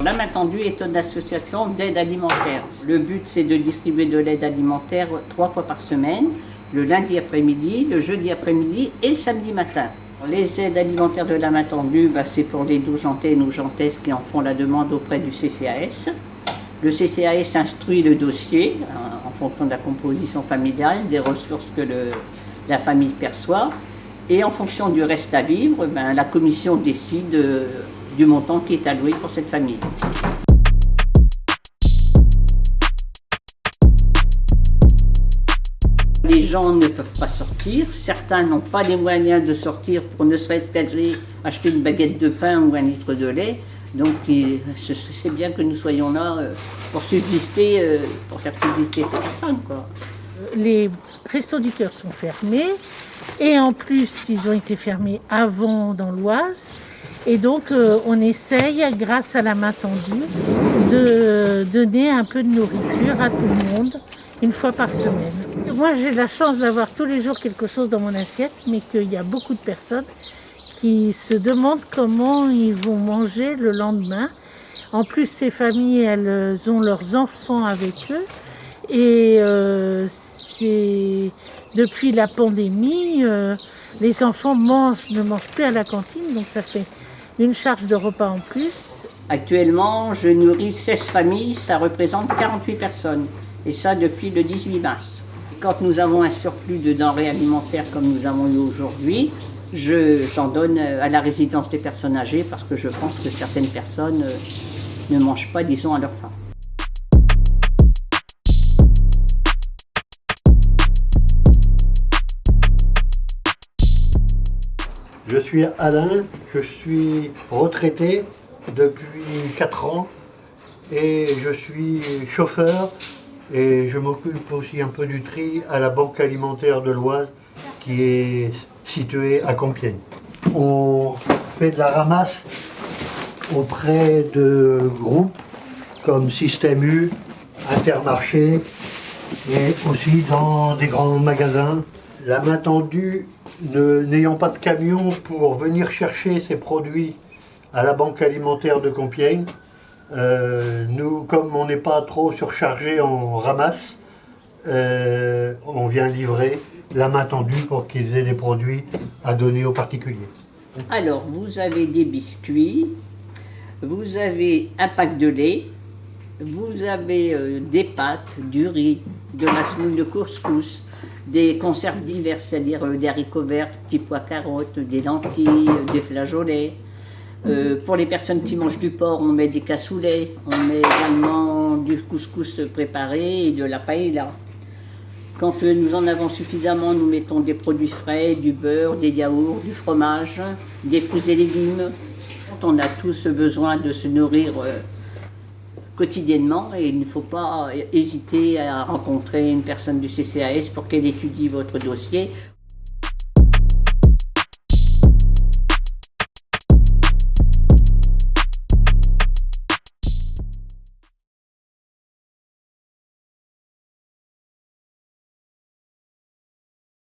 La main tendue est une association d'aide alimentaire. Le but, c'est de distribuer de l'aide alimentaire 3 fois par semaine, le lundi après-midi, le jeudi après-midi et le samedi matin. Les aides alimentaires de la main tendue, c'est pour les Dougentais et Nougentaises qui en font la demande auprès du CCAS. Le CCAS instruit le dossier en fonction de la composition familiale, des ressources que la famille perçoit. Et en fonction du reste à vivre, la commission décide du montant qui est alloué pour cette famille. Les gens ne peuvent pas sortir, certains n'ont pas les moyens de sortir pour ne serait-ce qu'aller acheter une baguette de pain ou un litre de lait. Donc c'est bien que nous soyons là pour subsister, pour faire subsister ces personnes, quoi. Les restos du cœur sont fermés et en plus ils ont été fermés avant dans l'Oise. Et donc on essaye, grâce à la main tendue, de donner un peu de nourriture à tout le monde, une fois par semaine. Moi j'ai la chance d'avoir tous les jours quelque chose dans mon assiette, mais qu'il y a beaucoup de personnes qui se demandent comment ils vont manger le lendemain. En plus, ces familles, elles ont leurs enfants avec eux. Et depuis la pandémie, les enfants ne mangent plus à la cantine, donc ça fait une charge de repas en plus. Actuellement, je nourris 16 familles, ça représente 48 personnes. Et ça depuis le 18 mars. Quand nous avons un surplus de denrées alimentaires comme nous avons eu aujourd'hui, j'en donne à la résidence des personnes âgées parce que je pense que certaines personnes ne mangent pas, disons, à leur faim. Je suis Alain, je suis retraité depuis 4 ans et je suis chauffeur et je m'occupe aussi un peu du tri à la Banque alimentaire de l'Oise qui est située à Compiègne. On fait de la ramasse auprès de groupes comme Système U, Intermarché et aussi dans des grands magasins. La main tendue, n'ayant pas de camion pour venir chercher ces produits à la Banque alimentaire de Compiègne, nous, comme on n'est pas trop surchargé en ramasse, on vient livrer la main tendue pour qu'ils aient des produits à donner aux particuliers. Alors, vous avez des biscuits, vous avez un pack de lait, vous avez des pâtes, du riz, de la semoule de couscous, des conserves diverses, c'est-à-dire des haricots verts, petits pois carottes, des lentilles, des flageolets. Pour les personnes qui mangent du porc, on met des cassoulets, on met également du couscous préparé et de la paella. Quand nous en avons suffisamment, nous mettons des produits frais, du beurre, des yaourts, du fromage, des fruits et légumes. On a tous besoin de se nourrir quotidiennement et il ne faut pas hésiter à rencontrer une personne du CCAS pour qu'elle étudie votre dossier.